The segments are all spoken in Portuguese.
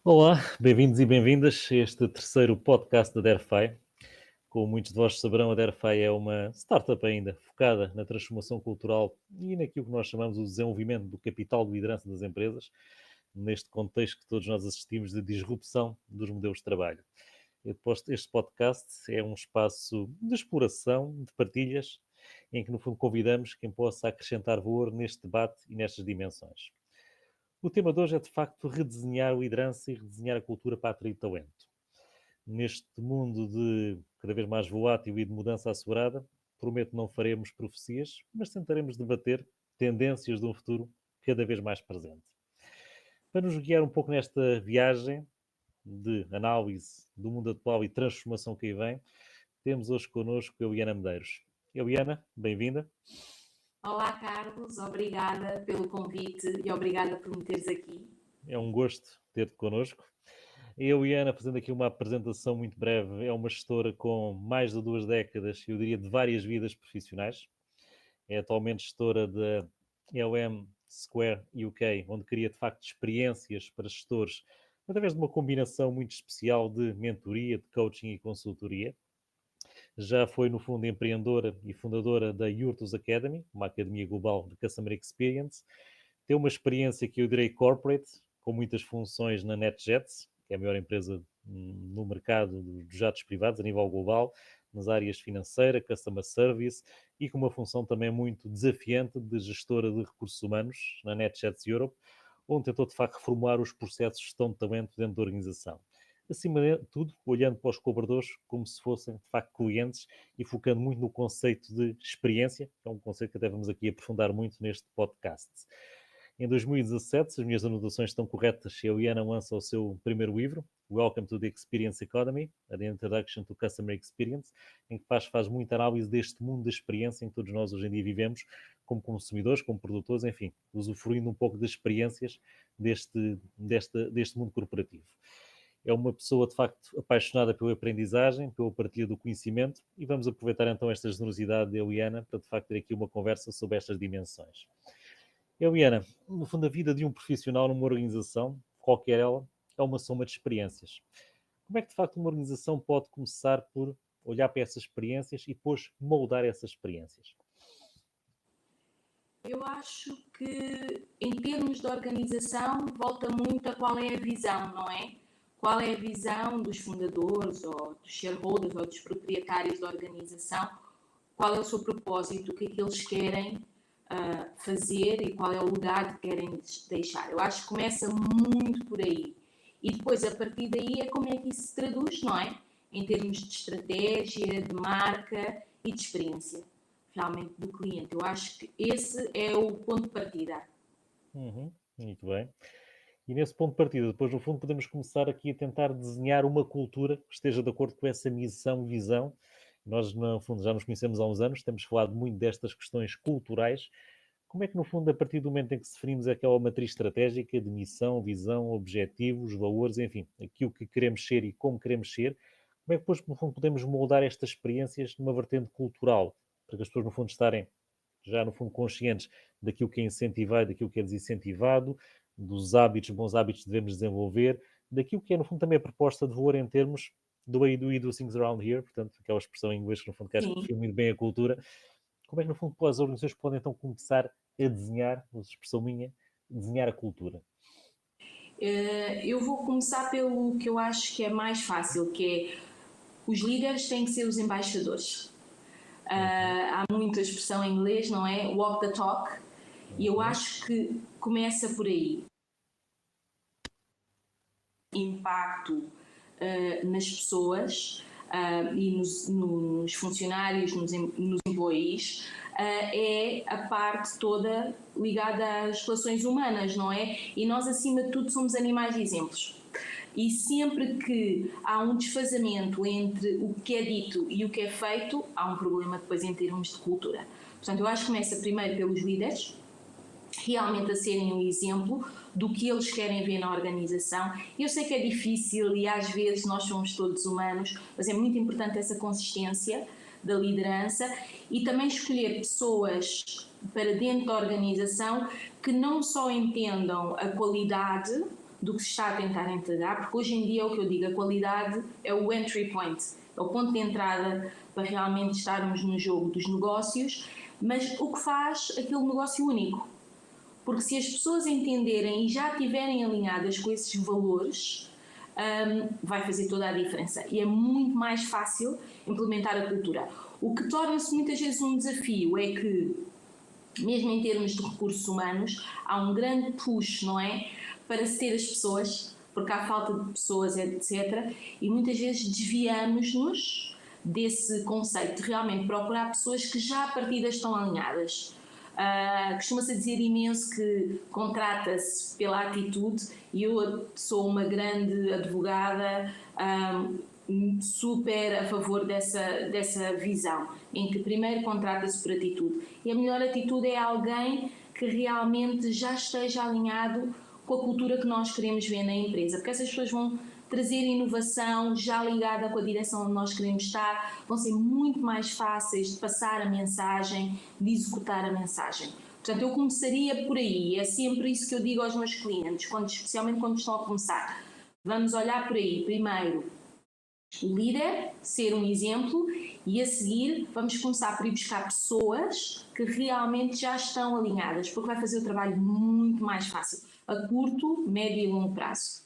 Olá, bem-vindos e bem-vindas a este terceiro podcast da DERFAI. Como muitos de vós saberão, a DERFAI é uma startup ainda focada na transformação cultural e naquilo que nós chamamos o desenvolvimento do capital de liderança das empresas, neste contexto que todos nós assistimos de disrupção dos modelos de trabalho. Este podcast é um espaço de exploração, de partilhas, em que no fundo convidamos quem possa acrescentar valor neste debate e nestas dimensões. O tema de hoje é, de facto, redesenhar a liderança e redesenhar a cultura para atrair talento. Neste mundo de cada vez mais volátil e de mudança assegurada, prometo não faremos profecias, mas tentaremos debater tendências de um futuro cada vez mais presente. Para nos guiar um pouco nesta viagem de análise do mundo atual e transformação que aí vem, temos hoje connosco a Eliana Medeiros. Eliana, bem-vinda. Olá, Carlos, obrigada pelo convite e obrigada por me teres aqui. É um gosto ter-te connosco. A Eliana, fazendo aqui uma apresentação muito breve, é uma gestora com mais de 2 décadas, eu diria, de várias vidas profissionais. É atualmente gestora da LM Square UK, onde cria, de facto, experiências para gestores através de uma combinação muito especial de mentoria, de coaching e consultoria. Já foi, no fundo, empreendedora e fundadora da Yurtus Academy, uma academia global de Customer Experience. Tem uma experiência que eu direi corporate, com muitas funções na NetJets, que é a maior empresa no mercado dos jatos privados a nível global, nas áreas financeira, customer service e com uma função também muito desafiante de gestora de recursos humanos na NetJets Europe, onde tentou de facto reformular os processos de gestão de talento dentro da organização. Acima de tudo, olhando para os colaboradores como se fossem de facto clientes e focando muito no conceito de experiência, que é um conceito que até vamos aqui aprofundar muito neste podcast. Em 2017, se as minhas anotações estão corretas, a Eliana lança o seu primeiro livro, Welcome to the Experience Economy, A Introduction to Customer Experience, em que faz muita análise deste mundo da experiência em que todos nós hoje em dia vivemos, como consumidores, como produtores, enfim, usufruindo um pouco das experiências deste mundo corporativo. É uma pessoa, de facto, apaixonada pela aprendizagem, pela partilha do conhecimento e vamos aproveitar então esta generosidade de Eliana para, de facto, ter aqui uma conversa sobre estas dimensões. Eliana, no fundo, a vida de um profissional numa organização, qualquer ela, é uma soma de experiências. Como é que, de facto, uma organização pode começar por olhar para essas experiências e depois moldar essas experiências? Eu acho que, em termos de organização, volta muito a qual é a visão, não é? Qual é a visão dos fundadores, ou dos shareholders, ou dos proprietários da organização? Qual é o seu propósito? O que é que eles querem fazer e qual é o legado que querem deixar? Eu acho que começa muito por aí. E depois, a partir daí, é como é que isso se traduz, não é? Em termos de estratégia, de marca e de experiência, realmente, do cliente. Eu acho que esse é o ponto de partida. Muito bem. E nesse ponto de partida, depois, no fundo, podemos começar aqui a tentar desenhar uma cultura que esteja de acordo com essa missão e visão. Nós, no fundo, já nos conhecemos há uns anos, temos falado muito destas questões culturais. Como é que, no fundo, a partir do momento em que definimos aquela matriz estratégica de missão, visão, objetivos, valores, enfim, aquilo que queremos ser e como queremos ser, como é que depois, no fundo, podemos moldar estas experiências numa vertente cultural, para que as pessoas, no fundo, estarem já, no fundo, conscientes daquilo que é incentivado e daquilo que é desincentivado, dos hábitos, bons hábitos que devemos desenvolver, daquilo que é, no fundo, também a proposta de valor em termos do way do we do things around here, portanto, aquela expressão em inglês que, no fundo, que acho que Sim. define muito bem a cultura. Como é que, no fundo, as organizações podem, então, começar a desenhar, uma expressão minha, desenhar a cultura? Eu vou começar pelo que eu acho que é mais fácil, que é os líderes têm que ser os embaixadores. Há muita expressão em inglês, não é? Walk the talk. E eu acho que começa por aí. Impacto nas pessoas e nos funcionários, nos employees, é a parte toda ligada às relações humanas, não é? E nós, acima de tudo, somos animais de exemplos. E sempre que há um desfazamento entre o que é dito e o que é feito, há um problema depois em termos de cultura. Portanto, eu acho que começa primeiro pelos líderes, realmente a serem um exemplo do que eles querem ver na organização. Eu sei que é difícil e às vezes nós somos todos humanos, mas é muito importante essa consistência da liderança e também escolher pessoas para dentro da organização que não só entendam a qualidade do que se está a tentar entregar, porque hoje em dia é o que eu digo, a qualidade é o entry point, é o ponto de entrada para realmente estarmos no jogo dos negócios, mas o que faz aquele negócio único. Porque se as pessoas entenderem e já estiverem alinhadas com esses valores, vai fazer toda a diferença. E é muito mais fácil implementar a cultura. O que torna-se muitas vezes um desafio é que, mesmo em termos de recursos humanos, há um grande push, não é? Para se ter as pessoas, porque há falta de pessoas, etc. E muitas vezes desviamos-nos desse conceito de realmente procurar pessoas que já à partida estão alinhadas. Costuma-se dizer imenso que contrata-se pela atitude e eu sou uma grande advogada, super a favor dessa visão, em que primeiro contrata-se por atitude. E a melhor atitude é alguém que realmente já esteja alinhado com a cultura que nós queremos ver na empresa, porque essas pessoas vão trazer inovação já ligada com a direção onde nós queremos estar, vão ser muito mais fáceis de passar a mensagem, de executar a mensagem. Portanto, eu começaria por aí, é sempre isso que eu digo aos meus clientes, especialmente quando estão a começar. Vamos olhar por aí, primeiro, o líder, ser um exemplo, e a seguir vamos começar por ir buscar pessoas que realmente já estão alinhadas, porque vai fazer o trabalho muito mais fácil, a curto, médio e longo prazo.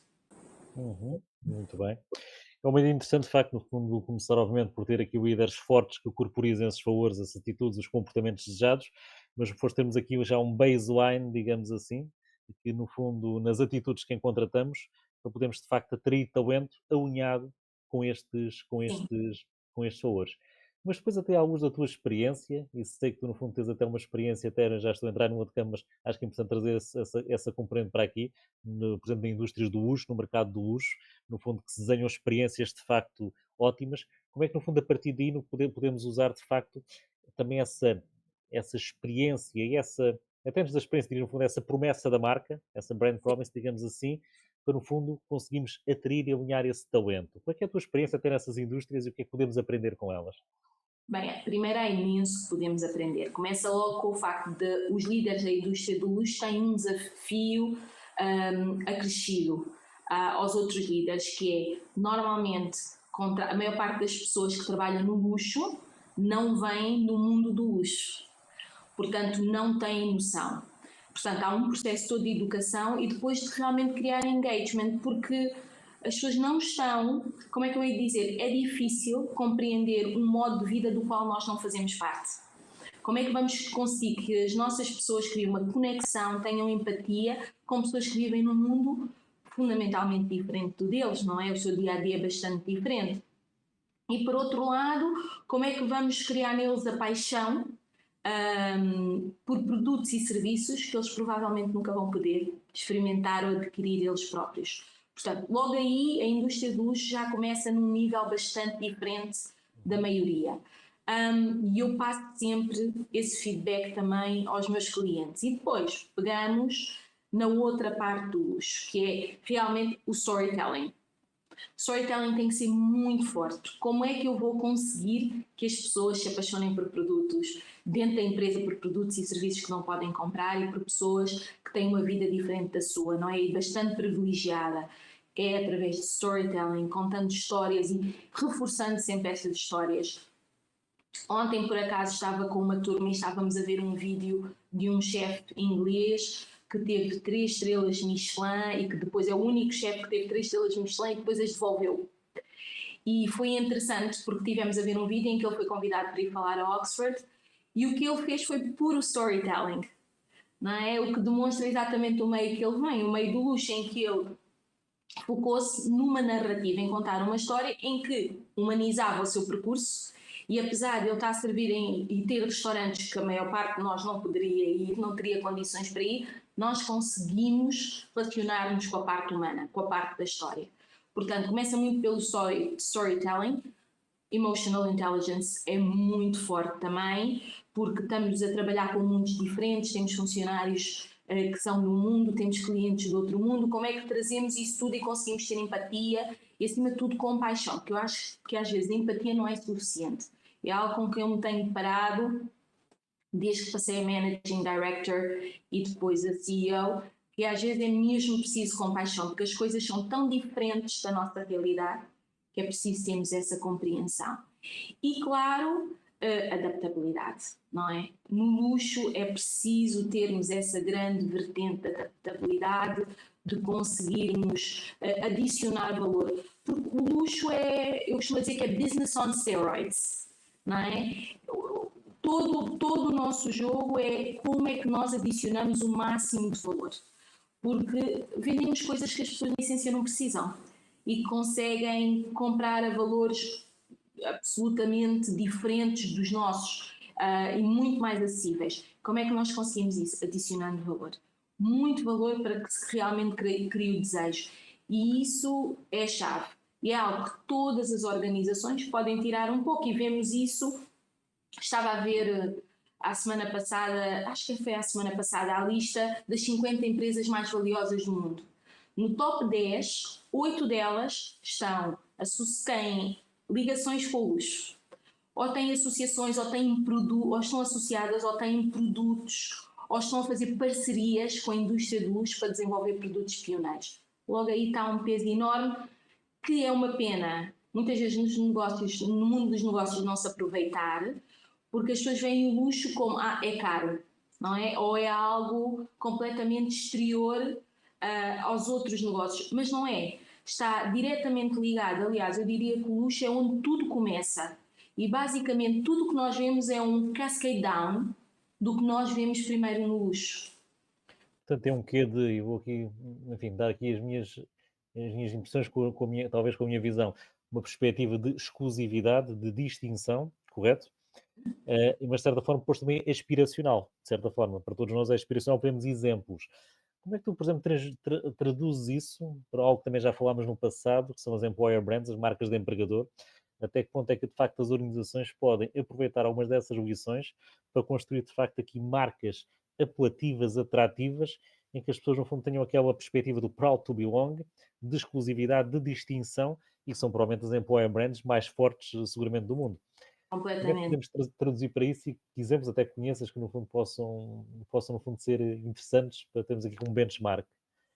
Muito bem. É uma ideia interessante, de facto, no fundo, começar, obviamente, por ter aqui líderes fortes que corporizem esses valores, essas atitudes, os comportamentos desejados, mas depois temos aqui já um baseline, digamos assim, que no fundo, nas atitudes que contratamos, para podermos, de facto, atrair talento alinhado com estes, com Sim. estes, com estes valores. Mas depois até alguns da tua experiência, e sei que tu no fundo tens até uma experiência, até já estou a entrar num outro campo, mas acho que é importante trazer essa componente para aqui, por exemplo, em indústrias do luxo, no mercado do luxo, no fundo, que se desenham experiências de facto ótimas. Como é que, no fundo, a partir daí podemos usar de facto também essa experiência e até antes da experiência, diria, no fundo, essa promessa da marca, essa brand promise, digamos assim, para, no fundo, conseguimos atrair e alinhar esse talento. Qual é que é a tua experiência até nessas indústrias e o que é que podemos aprender com elas? Bem, primeiro há imenso que podemos aprender. Começa logo com o facto de os líderes da indústria do luxo têm um desafio acrescido aos outros líderes, que é, normalmente, a maior parte das pessoas que trabalham no luxo não vêm do mundo do luxo, portanto não têm noção. Portanto, há um processo todo de educação e depois de realmente criar engagement, porque as pessoas não estão, como é que eu ia dizer, é difícil compreender um modo de vida do qual nós não fazemos parte. Como é que vamos conseguir que as nossas pessoas criem uma conexão, tenham empatia com pessoas que vivem num mundo fundamentalmente diferente do deles, não é? O seu dia-a-dia é bastante diferente. E por outro lado, como é que vamos criar neles a paixão por produtos e serviços que eles provavelmente nunca vão poder experimentar ou adquirir eles próprios. Portanto, logo aí a indústria do luxo já começa num nível bastante diferente da maioria. E eu passo sempre esse feedback também aos meus clientes. E depois pegamos na outra parte do luxo, que é realmente o storytelling. Storytelling tem que ser muito forte. Como é que eu vou conseguir que as pessoas se apaixonem por produtos dentro da empresa, por produtos e serviços que não podem comprar e por pessoas que têm uma vida diferente da sua, não é? E bastante privilegiada. É através de storytelling, contando histórias e reforçando sempre essas histórias. Ontem, por acaso, estava com uma turma e estávamos a ver um vídeo de um chefe inglês que teve 3 estrelas Michelin e que depois é o único chefe que teve 3 estrelas Michelin e depois as devolveu. E foi interessante porque tivemos a ver um vídeo em que ele foi convidado para ir falar a Oxford e o que ele fez foi puro storytelling, não é? O que demonstra exatamente o meio que ele vem, o meio do luxo, em que ele focou-se numa narrativa, em contar uma história em que humanizava o seu percurso. E apesar de eu estar a servir e ter restaurantes que a maior parte de nós não poderia ir, não teria condições para ir, nós conseguimos relacionar-nos com a parte humana, com a parte da história. Portanto, começa muito pelo storytelling. Emotional intelligence é muito forte também, porque estamos a trabalhar com mundos diferentes, temos funcionários que são do mundo, temos clientes do outro mundo. Como é que trazemos isso tudo e conseguimos ter empatia e, acima de tudo, compaixão? Porque eu acho que às vezes a empatia não é suficiente. É algo com que eu me tenho deparado desde que passei a Managing Director e depois a CEO, que às vezes é mesmo preciso compaixão, porque as coisas são tão diferentes da nossa realidade que é preciso termos essa compreensão. E claro, adaptabilidade, não é? No luxo é preciso termos essa grande vertente de adaptabilidade, de conseguirmos adicionar valor. Porque o luxo eu costumo dizer que é business on steroids, não é? Todo o nosso jogo é como é que nós adicionamos o máximo de valor. Porque vendemos coisas que as pessoas, na essência, não precisam e conseguem comprar a valores absolutamente diferentes dos nossos e muito mais acessíveis. Como é que nós conseguimos isso? Adicionando valor. Muito valor para que se realmente crie o desejo. E isso é a chave. E é algo que todas as organizações podem tirar um pouco, e vemos isso. Estava a ver a semana passada, acho que foi a semana passada, a lista das 50 empresas mais valiosas do mundo. No top 10, 8 delas têm ligações com o luxo, ou têm associações, ou estão associadas, ou têm produtos, ou estão a fazer parcerias com a indústria do luxo para desenvolver produtos pioneiros. Logo aí está um peso enorme, que é uma pena, muitas vezes no mundo dos negócios, não se aproveitar, porque as pessoas veem o luxo como é caro, não é? Ou é algo completamente exterior aos outros negócios, mas não é. Está diretamente ligado, aliás, eu diria que o luxo é onde tudo começa, e basicamente tudo o que nós vemos é um cascade down do que nós vemos primeiro no luxo. Portanto, tem um quê de, eu vou aqui, enfim, dar aqui as minhas impressões talvez com a minha visão, uma perspectiva de exclusividade, de distinção, correto? Mas de certa forma depois também é aspiracional, de certa forma, para todos nós é aspiracional, temos exemplos. Como é que tu, por exemplo, traduzes isso para algo que também já falámos no passado, que são as employer brands, as marcas de empregador? Até que ponto é que, de facto, as organizações podem aproveitar algumas dessas lições para construir, de facto, aqui marcas apelativas, atrativas, em que as pessoas, no fundo, tenham aquela perspectiva do proud to belong, de exclusividade, de distinção, e que são provavelmente as employer brands mais fortes, seguramente, do mundo. Como é que Completamente. podemos traduzir para isso, e que exemplos até conheças que, no fundo, possam no fundo, ser interessantes para termos aqui como benchmark?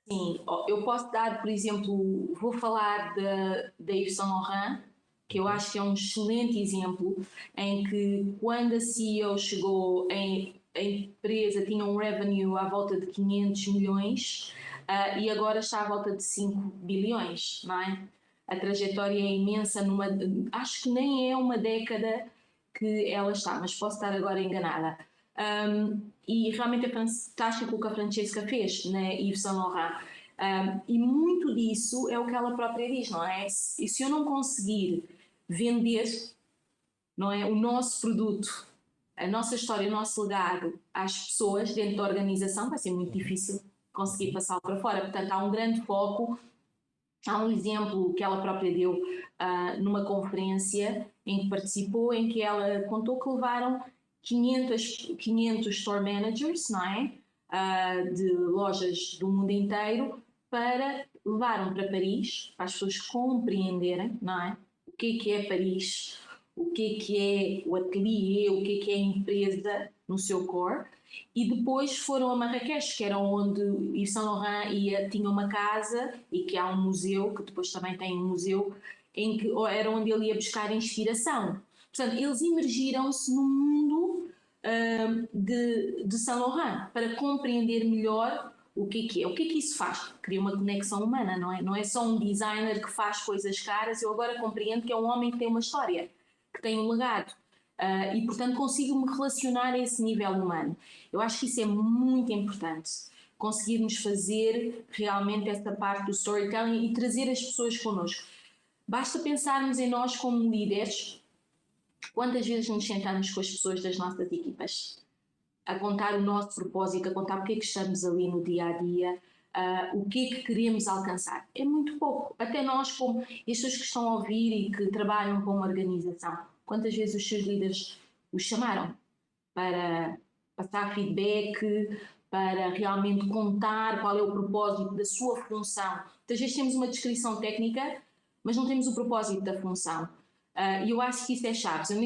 Sim, eu posso dar, por exemplo, vou falar da Yves Saint Laurent, que eu Uhum. acho que é um excelente exemplo, em que quando a CEO chegou, a empresa tinha um revenue à volta de 500 milhões e agora está à volta de 5 bilhões, não é? A trajetória é imensa, acho que nem é uma década que ela está, mas posso estar agora enganada. E realmente é fantástico o que a Francesca fez na Yves Saint Laurent. E muito disso é o que ela própria diz, não é? E se eu não conseguir vender, não é, o nosso produto, a nossa história, o nosso legado às pessoas dentro da organização, vai ser muito Uhum. difícil conseguir Uhum. passá-lo para fora. Portanto, há um grande foco. Há um exemplo que ela própria deu numa conferência em que participou, em que ela contou que levaram 500 store managers, não é? De lojas do mundo inteiro, levaram para Paris, para as pessoas compreenderem, não é? O que é Paris, o que é o ateliê, o que é a empresa no seu core. E depois foram a Marrakech, que era onde Yves Saint Laurent tinha uma casa, e que há um museu, que depois também tem um museu, em que era onde ele ia buscar inspiração. Portanto, eles imergiram-se no mundo de Saint Laurent para compreender melhor o que é. O que isso faz? Cria uma conexão humana, não é? Não é só um designer que faz coisas caras, eu agora compreendo que é um homem que tem uma história, que tem um legado. E, portanto, consigo me relacionar a esse nível humano. Eu acho que isso é muito importante, conseguirmos fazer realmente essa parte do storytelling e trazer as pessoas connosco. Basta pensarmos em nós como líderes, quantas vezes nos sentamos com as pessoas das nossas equipas, a contar o nosso propósito, a contar o que é que estamos ali no dia-a-dia, o que é que queremos alcançar. É muito pouco. Até nós, como as pessoas que estão a ouvir e que trabalham com uma organização, quantas vezes os seus líderes os chamaram para passar feedback, para realmente contar qual é o propósito da sua função. Muitas vezes temos uma descrição técnica, mas não temos o propósito da função. E eu acho que isso é chave. Eu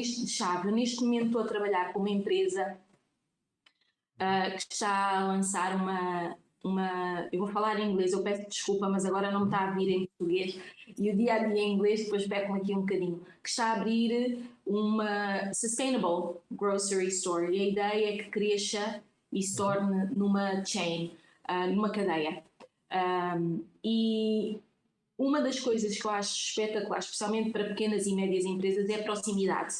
neste momento estou a trabalhar com uma empresa que está a lançar eu vou falar em inglês, eu peço desculpa, mas agora não me está a vir em português e o dia a dia em inglês depois pego-me aqui um bocadinho, que está a abrir uma Sustainable Grocery Store e a ideia é que cresça e se torne numa chain, numa cadeia. E uma das coisas que eu acho espetacular, especialmente para pequenas e médias empresas, é a proximidade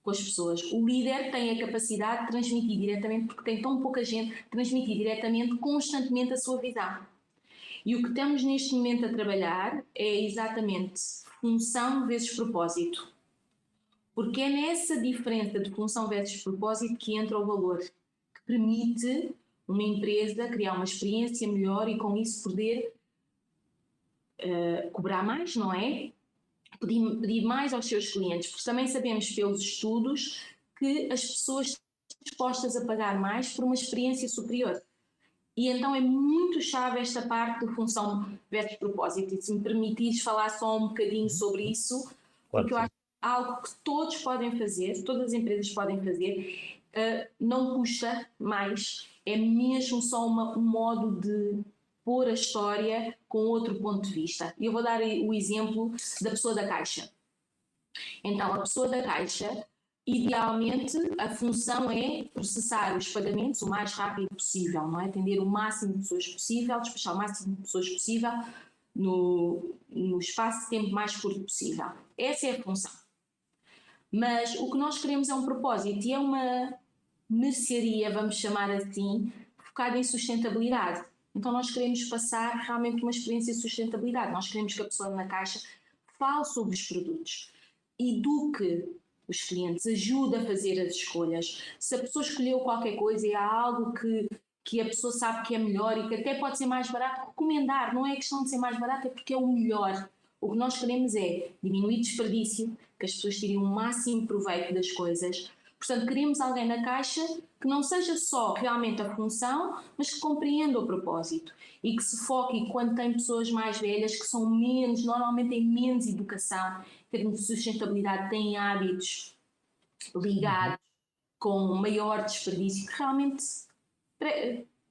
com as pessoas. O líder tem a capacidade de transmitir diretamente, porque tem tão pouca gente, transmitir diretamente, constantemente a sua visão. E o que estamos neste momento a trabalhar é exatamente função vezes propósito. Porque é nessa diferença de função versus propósito que entra o valor, que permite uma empresa criar uma experiência melhor e com isso poder cobrar mais, não é? Pedir mais aos seus clientes, porque também sabemos pelos estudos que as pessoas estão dispostas a pagar mais por uma experiência superior. E então é muito chave esta parte de função versus propósito. E se me permitires falar só um bocadinho sobre isso, Claro porque eu que sim. acho que é algo que todos podem fazer, todas as empresas podem fazer, não custa mais, é mesmo só um modo de pôr a história com outro ponto de vista. E eu vou dar o exemplo da pessoa da Caixa. Então, a pessoa da Caixa, idealmente, a função é processar os pagamentos o mais rápido possível, não é? Atender o máximo de pessoas possível, despachar o máximo de pessoas possível no espaço de tempo mais curto possível. Essa é a função. Mas o que nós queremos é um propósito e é uma mercearia, vamos chamar assim, focada em sustentabilidade. Então nós queremos passar realmente uma experiência de sustentabilidade. Nós queremos que a pessoa na Caixa fale sobre os produtos, eduque os clientes, ajude a fazer as escolhas. Se a pessoa escolheu qualquer coisa e há algo que a pessoa sabe que é melhor e que até pode ser mais barato, recomendar. Não é questão de ser mais barato, é porque é o melhor. O que nós queremos é diminuir desperdício, que as pessoas tirem o máximo proveito das coisas. Portanto, queremos alguém na Caixa que não seja só realmente a função, mas que compreenda o propósito e que se foque quando tem pessoas mais velhas que são menos, normalmente têm menos educação, em termos de sustentabilidade, têm hábitos ligados com maior desperdício, que realmente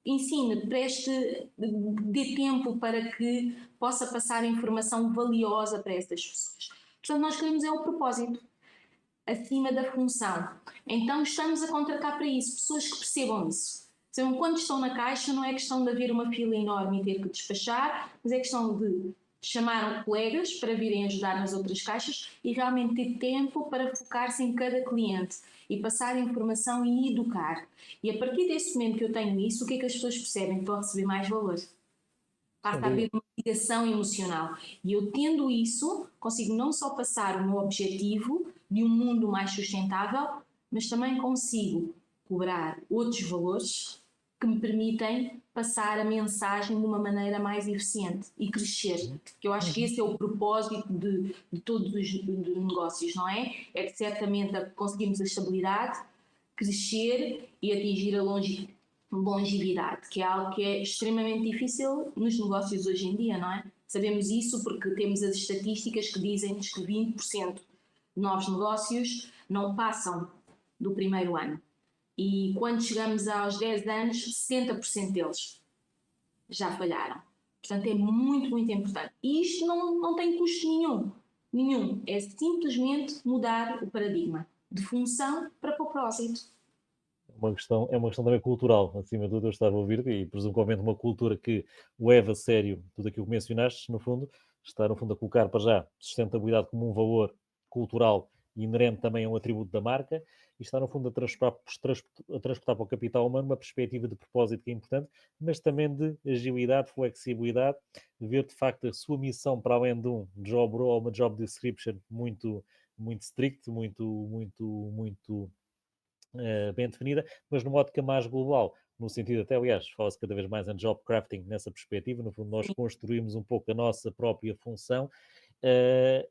ensine, preste, dê tempo para que possa passar informação valiosa para essas pessoas. Portanto, nós queremos é o propósito acima da função. Então estamos a contratar para isso, pessoas que percebam isso. Percebam, quando estão na Caixa não é questão de haver uma fila enorme e ter que despachar, mas é questão de chamar colegas para virem ajudar nas outras caixas e realmente ter tempo para focar-se em cada cliente e passar informação e educar. E a partir desse momento que eu tenho isso, o que é que as pessoas percebem? Que vão receber mais valor. Passa a haver uma ligação emocional. E eu tendo isso, consigo não só passar o meu objetivo de um mundo mais sustentável, mas também consigo cobrar outros valores que me permitem passar a mensagem de uma maneira mais eficiente e crescer. Que eu acho que esse é o propósito de todos os negócios, não é? É que certamente conseguimos a estabilidade, crescer e atingir a longevidade, que é algo que é extremamente difícil nos negócios hoje em dia, não é? Sabemos isso porque temos as estatísticas que dizem-nos que 20% de novos negócios não passam do primeiro ano. E quando chegamos aos 10 anos, 60% deles já falharam. Portanto, é muito, muito importante. E isto não tem custo nenhum. Nenhum. É simplesmente mudar o paradigma de função para propósito. É uma questão também cultural, acima de tudo. Eu estava a ouvir e presumo que obviamente uma cultura que leva a sério tudo aquilo que mencionaste, no fundo, está no fundo a colocar para já sustentabilidade como um valor cultural e inerente também a um atributo da marca e está no fundo a transportar para o capital humano uma perspectiva de propósito que é importante, mas também de agilidade, flexibilidade, de ver de facto a sua missão para além de um job role, uma job description muito strict, muito bem definida, mas numa ótica mais global, no sentido até, aliás, fala-se cada vez mais em job crafting nessa perspectiva, no fundo nós construímos um pouco a nossa própria função,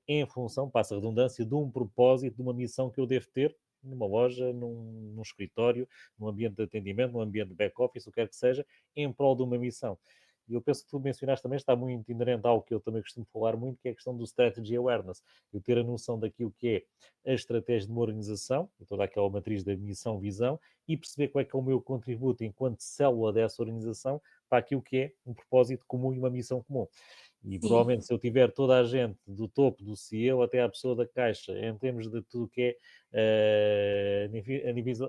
em função, passa a redundância, de um propósito, de uma missão que eu devo ter numa loja, num escritório, num ambiente de atendimento, num ambiente de back-office, o que quer que seja, em prol de uma missão. E eu penso que tu mencionaste também, está muito inerente ao que eu também costumo falar muito, que é a questão do strategy awareness. Eu ter a noção daquilo que é a estratégia de uma organização, e toda aquela matriz da missão, visão, e perceber qual é que é o meu contributo enquanto célula dessa organização para aquilo que é um propósito comum e uma missão comum. E Sim, provavelmente se eu tiver toda a gente, do topo do CEO até à pessoa da caixa, em termos de tudo o que é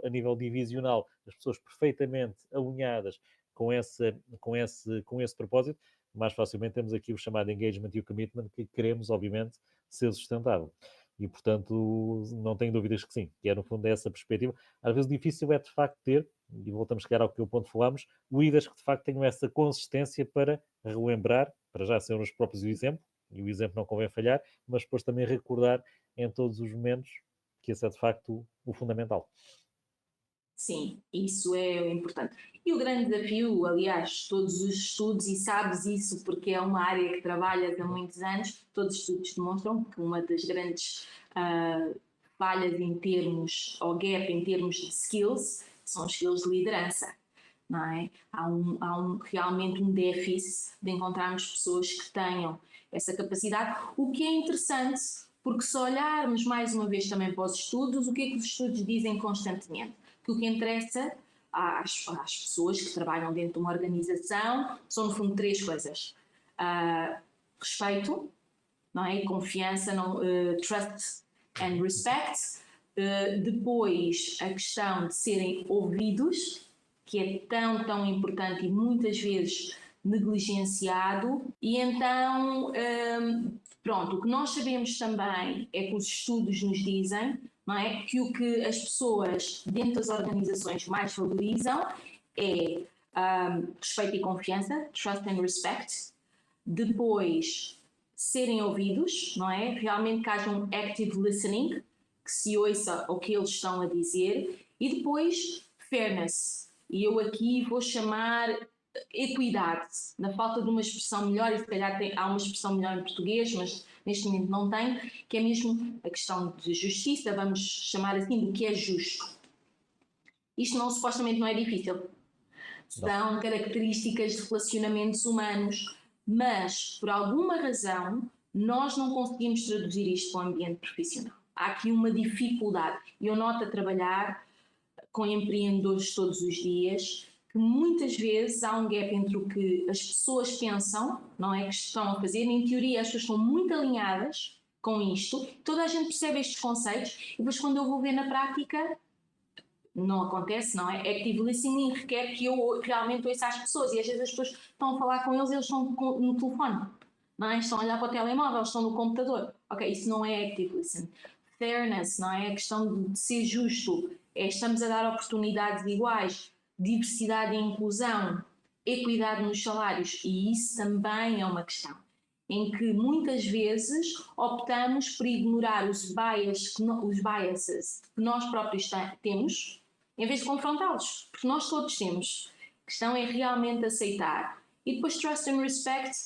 a nível divisional, as pessoas perfeitamente alinhadas com esse propósito, mais facilmente temos aqui o chamado engagement e o commitment que queremos, obviamente, ser sustentável. E, portanto, não tenho dúvidas que sim, que é no fundo essa perspectiva. Às vezes o difícil é de facto ter, e voltamos a chegar ao que o ponto falámos, líderes que de facto tenham essa consistência para relembrar, para já ser os próprios o exemplo, e o exemplo não convém falhar, mas depois também recordar em todos os momentos que esse é de facto o fundamental. sim, isso é o importante. E o grande desafio, aliás, todos os estudos, e sabes isso porque é uma área que trabalhas há muitos anos, todos os estudos demonstram que uma das grandes uh, falhas em termos, ou gap em termos de skills, são os skills de liderança. Não é? Realmente um déficit de encontrarmos pessoas que tenham essa capacidade, o que é interessante, porque se olharmos mais uma vez também para os estudos, o que é que os estudos dizem constantemente? Que o que interessa às pessoas que trabalham dentro de uma organização são, no fundo, três coisas. Respeito, não é? Confiança, trust and respect. Depois, a questão de serem ouvidos, que é tão, tão importante e muitas vezes negligenciado. E então, pronto, o que nós sabemos também é que os estudos nos dizem, não é, que o que as pessoas dentro das organizações mais valorizam é respeito e confiança, trust and respect. Depois, serem ouvidos, não é? Realmente que haja um active listening, que se ouça o que eles estão a dizer. E depois, fairness. E eu aqui vou chamar equidade, na falta de uma expressão melhor, e se calhar há uma expressão melhor em português, mas neste momento não tem, que é mesmo a questão de justiça, vamos chamar assim, do que é justo. Isto não, supostamente não é difícil. Não. São características de relacionamentos humanos, mas por alguma razão nós não conseguimos traduzir isto para o ambiente profissional. Há aqui uma dificuldade. Eu noto a trabalhar com empreendedores todos os dias que muitas vezes há um gap entre o que as pessoas pensam, não é, que estão a fazer. Em teoria as pessoas estão muito alinhadas com isto, toda a gente percebe estes conceitos e depois quando eu vou ver na prática não acontece, não é? Active listening requer que eu realmente ouça as pessoas e às vezes as pessoas estão a falar com eles e eles estão no telefone, não é? Estão a olhar para o telemóvel, estão no computador. Ok, isso não é active listening. Fairness, não é? A questão de ser justo, estamos a dar oportunidades iguais, diversidade e inclusão, equidade nos salários, e isso também é uma questão em que muitas vezes optamos por ignorar os biases que nós próprios temos, em vez de confrontá-los, porque nós todos temos. A questão é realmente aceitar. E depois trust and respect,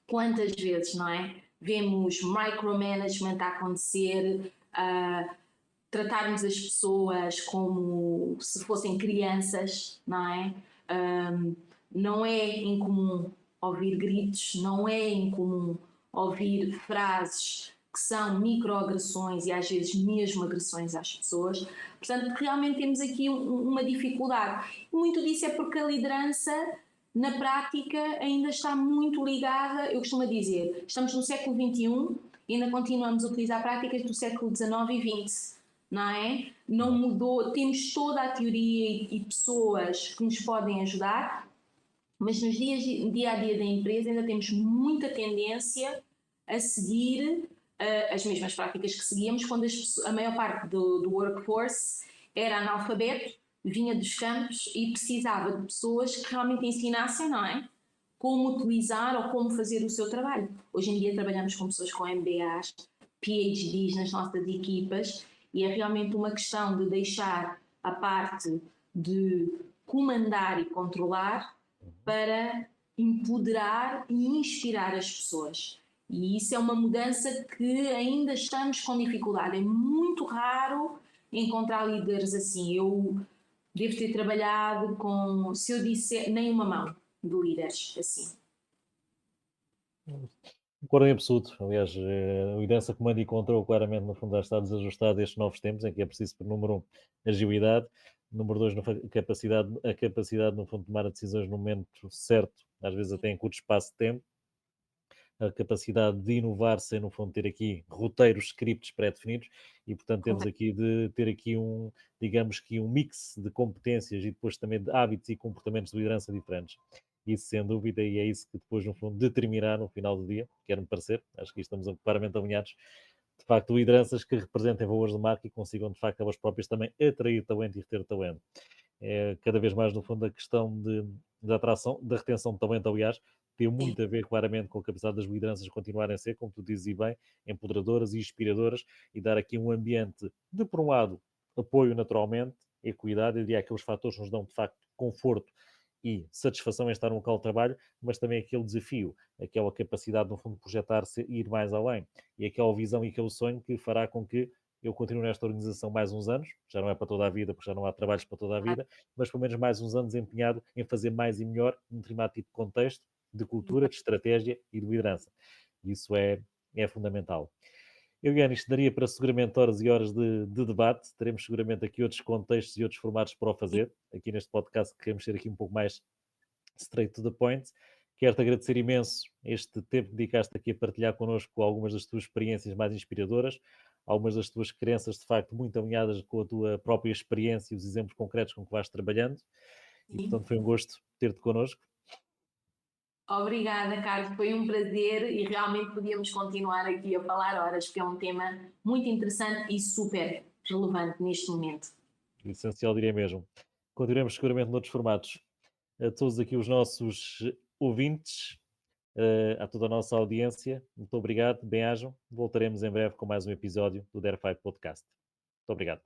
quantas vezes, não é? Vemos micromanagement a acontecer, tratarmos as pessoas como se fossem crianças, não é? Não é incomum ouvir gritos, não é incomum ouvir frases que são microagressões e às vezes mesmo agressões às pessoas. Portanto, realmente temos aqui uma dificuldade. E muito disso é porque a liderança, na prática, ainda está muito ligada, eu costumo dizer, estamos no século XXI e ainda continuamos a utilizar práticas do século XIX e XX. Não é? Não mudou, temos toda a teoria e pessoas que nos podem ajudar, mas nos dia a dia da empresa ainda temos muita tendência a seguir as mesmas práticas que seguíamos quando a maior parte do workforce era analfabeto, vinha dos campos e precisava de pessoas que realmente ensinassem, não é? Como utilizar ou como fazer o seu trabalho. Hoje em dia trabalhamos com pessoas com MBAs, PhDs nas nossas equipas e é realmente uma questão de deixar a parte de comandar e controlar para empoderar e inspirar as pessoas. E isso é uma mudança que ainda estamos com dificuldade. É muito raro encontrar líderes assim. Eu devo ter trabalhado com, se eu disser, nem uma mão. de líderes assim. Concordo em absoluto. Aliás, a liderança comando e controle claramente, no fundo, já está desajustada a estes novos tempos, em que é preciso, por número um, agilidade, número dois, a capacidade, no fundo, de tomar decisões no momento certo, às vezes Sim, até em curto espaço de tempo, a capacidade de inovar sem, no fundo, ter aqui roteiros, scripts pré-definidos, e, portanto, temos correto. aqui de ter aqui digamos que um mix de competências e depois também de hábitos e comportamentos de liderança diferentes. Isso, sem dúvida, e é isso que depois, no fundo, determinará no final do dia, quer-me parecer, acho que estamos claramente alinhados, de facto, lideranças que representem valores de marca e consigam, de facto, elas próprias também atrair talento e reter talento. É cada vez mais, no fundo, a questão da atração, da retenção de talento, aliás, tem Sim, muito a ver claramente com a capacidade das lideranças continuarem a ser, como tu dizes e bem, empoderadoras e inspiradoras e dar aqui um ambiente de, por um lado, apoio naturalmente, equidade, eu diria aqueles fatores que nos dão, de facto, conforto e satisfação em estar no local de trabalho, mas também aquele desafio, aquela capacidade, no fundo, de projetar-se e ir mais além. E aquela visão e aquele sonho que fará com que eu continuo nesta organização mais uns anos, já não é para toda a vida, porque já não há trabalhos para toda a claro, vida, mas pelo menos mais uns anos empenhado em fazer mais e melhor num determinado tipo de contexto, de cultura, de estratégia e de liderança. Isso é fundamental. Eu e Ana, isto daria para seguramente horas e horas de debate. Teremos seguramente aqui outros contextos e outros formatos para o fazer. Aqui neste podcast queremos ser aqui um pouco mais straight to the point. Quero-te agradecer imenso este tempo que dedicaste aqui a partilhar connosco algumas das tuas experiências mais inspiradoras, algumas das tuas crenças de facto muito alinhadas com a tua própria experiência e os exemplos concretos com que vais trabalhando. E sim. portanto foi um gosto ter-te connosco. Obrigada, Carlos, foi um prazer e realmente podíamos continuar aqui a falar horas, porque é um tema muito interessante e super relevante neste momento. Essencial, diria mesmo. Continuaremos seguramente noutros formatos. A todos aqui os nossos ouvintes, a toda a nossa audiência, muito obrigado, bem-ajam. Voltaremos em breve com mais um episódio do Dare 5 Podcast. Muito obrigado.